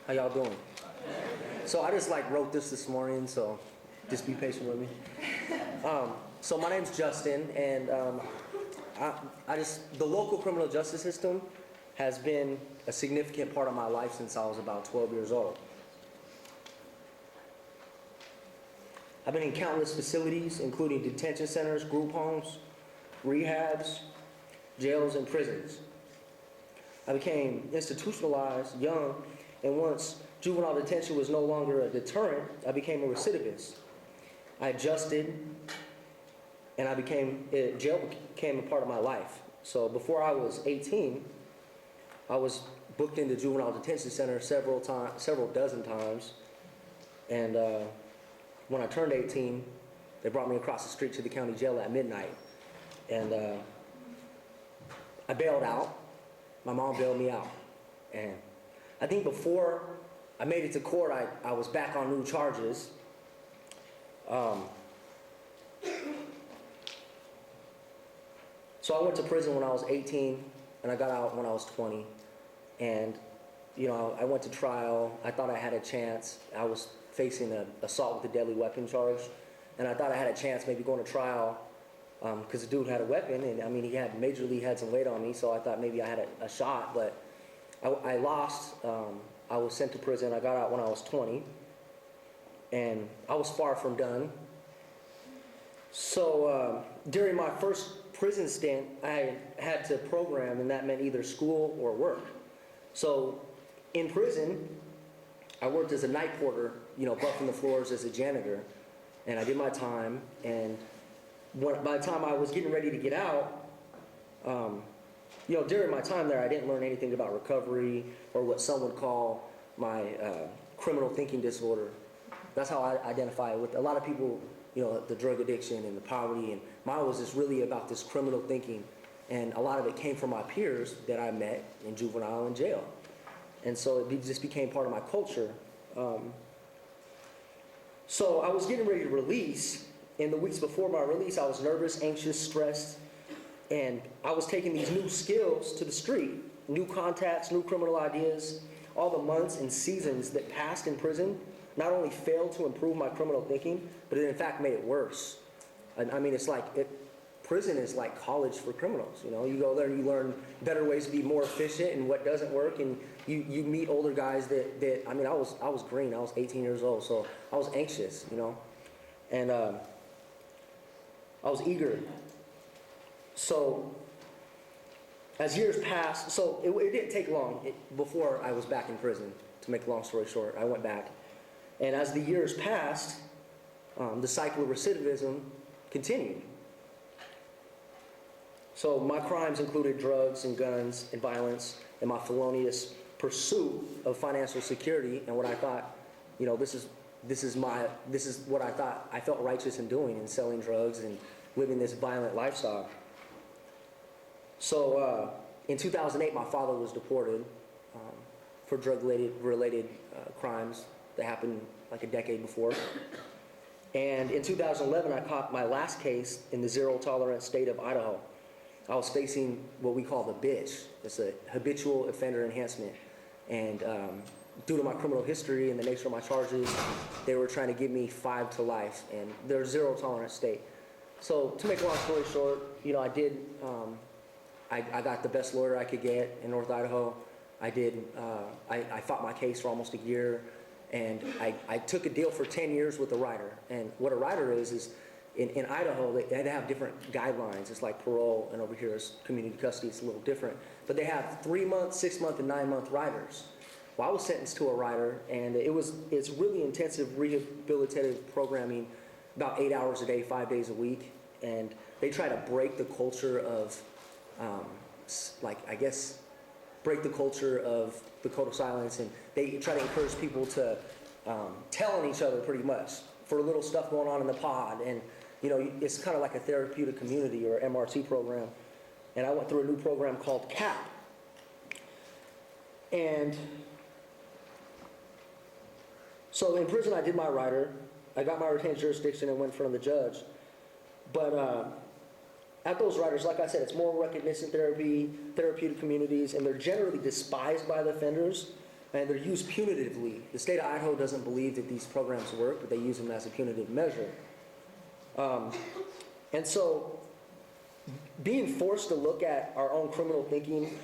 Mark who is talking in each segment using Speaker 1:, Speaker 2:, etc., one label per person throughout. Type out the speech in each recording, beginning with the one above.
Speaker 1: How y'all doing? So I just wrote this morning, so just be patient with me. So my name's Justin, and the local criminal justice system has been a significant part of my life since I was about 12 years old. I've been in countless facilities, including detention centers, group homes, rehabs, jails, and prisons. I became institutionalized young, and once juvenile detention was no longer a deterrent, I became a recidivist. I adjusted, and jail became a part of my life. So before I was 18, I was booked into juvenile detention center several dozen times, and when I turned 18, they brought me across the street to the county jail at midnight, and I bailed out. My mom bailed me out, and I think before I made it to court, I was back on new charges. So I went to prison when I was 18, and I got out when I was 20. And, I went to trial. I thought I had a chance. I was facing an assault with a deadly weapon charge, and I thought I had a chance maybe going to trial because the dude had a weapon, and he had had some weight on me, so I thought maybe I had a shot, but I lost. I was sent to prison. I got out when I was 20, and I was far from done. So during my first prison stint, I had to program, and that meant either school or work. So in prison, I worked as a night porter, buffing the floors as a janitor, and I did my time, and by the time I was getting ready to get out, during my time there, I didn't learn anything about recovery or what some would call my criminal thinking disorder. That's how I identify it with a lot of people, the drug addiction and the poverty, and mine was just really about this criminal thinking, and a lot of it came from my peers that I met in juvenile and jail. And so it just became part of my culture. So I was getting ready to release. In the weeks before my release, I was nervous, anxious, stressed, and I was taking these new skills to the street, new contacts, new criminal ideas. All the months and seasons that passed in prison not only failed to improve my criminal thinking, but it in fact made it worse. Prison is like college for criminals. You go there and you learn better ways to be more efficient and what doesn't work, and you meet older guys that I was green. I was 18 years old, so I was anxious, and I was eager. So as years passed, so it didn't take long before I was back in prison. To make a long story short, I went back, and as the years passed, the cycle of recidivism continued. So my crimes included drugs and guns and violence, and my felonious pursuit of financial security, and what I thought, this is what I thought I felt righteous in doing, in selling drugs and living this violent lifestyle. So in 2008, my father was deported for drug-related crimes that happened like a decade before. And in 2011, I caught my last case in the zero-tolerance state of Idaho. I was facing what we call the bitch. It's a habitual offender enhancement. And due to my criminal history and the nature of my charges, they were trying to give me 5 to life, and they're zero-tolerance state. So to make a long story short, I got the best lawyer I could get in North Idaho. I fought my case for almost a year, and I took a deal for 10 years with a rider. And what a rider is in Idaho, they have different guidelines. It's like parole, and over here is community custody. It's a little different. But they have 3-month, 6-month, and 9-month riders. Well, I was sentenced to a rider, and it's really intensive rehabilitative programming, about 8 hours a day, 5 days a week. And they try to break the culture of, break the culture of the code of silence, and they try to encourage people to tell on each other pretty much for little stuff going on in the pod. And it's kind of like a therapeutic community or MRT program. And I went through a new program called CAP. And so in prison, I did my rider. I got my retained jurisdiction and went in front of the judge. But at those riders, like I said, it's moral recognition therapy, therapeutic communities, and they're generally despised by the offenders. and they're used punitively. The state of Idaho doesn't believe that these programs work, but they use them as a punitive measure. And so being forced to look at our own criminal thinking,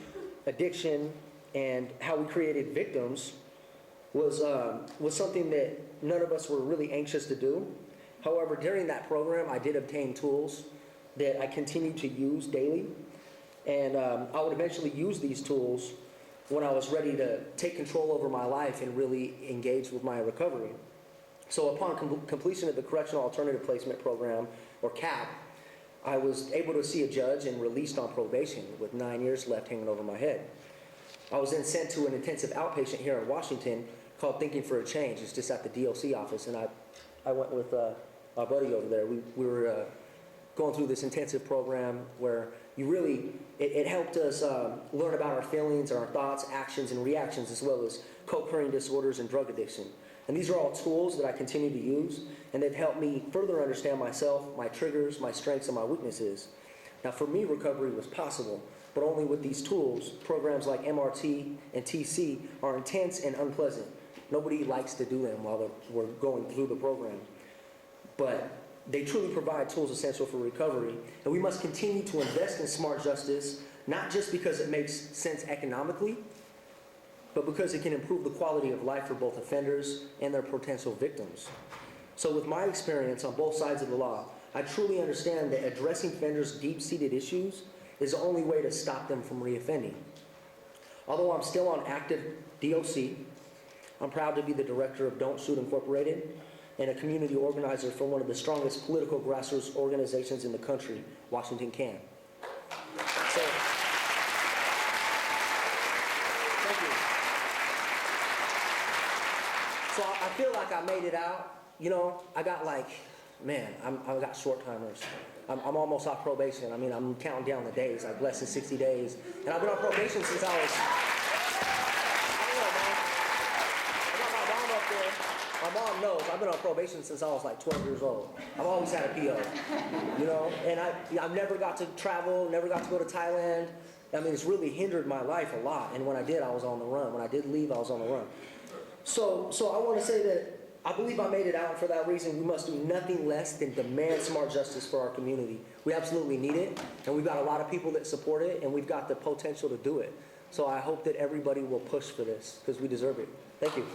Speaker 1: addiction, and how we created victims was something that none of us were really anxious to do. However, during that program, I did obtain tools that I continue to use daily. And I would eventually use these tools when I was ready to take control over my life and really engage with my recovery. So upon completion of the Correctional Alternative Placement Program, or CAP, I was able to see a judge and released on probation with 9 years left hanging over my head. I was then sent to an intensive outpatient here in Washington called Thinking for a Change. It's just at the DOC office, and I went with our buddy over there. We were going through this intensive program where it helped us learn about our feelings, our thoughts, actions, and reactions, as well as co-occurring disorders and drug addiction. And these are all tools that I continue to use, and they've helped me further understand myself, my triggers, my strengths, and my weaknesses. Now, for me, recovery was possible, but only with these tools. Programs like MRT and TC are intense and unpleasant. Nobody likes to do them while we're going through the program. But they truly provide tools essential for recovery, and we must continue to invest in smart justice, not just because it makes sense economically, but because it can improve the quality of life for both offenders and their potential victims. So with my experience on both sides of the law, I truly understand that addressing offenders' deep-seated issues is the only way to stop them from reoffending. Although I'm still on active DOC, I'm proud to be the director of Don't Shoot Incorporated and a community organizer for one of the strongest political grassroots organizations in the country, Washington Can. So, thank you. So I feel like I made it out. You know, I got I got short timers. I'm almost off probation. I mean, I'm counting down the days, like less than 60 days. And I've been on probation since I was, I don't know, man. I got my mom up there. My mom knows I've been on probation since I was like 12 years old. I've always had a PO, you know? And I've never got to travel, never got to go to Thailand. I mean, it's really hindered my life a lot. And when I did, I was on the run. When I did leave, I was on the run. So I want to say that I believe I made it out, and for that reason, we must do nothing less than demand smart justice for our community. We absolutely need it, and we've got a lot of people that support it, and we've got the potential to do it. So I hope that everybody will push for this, because we deserve it. Thank you.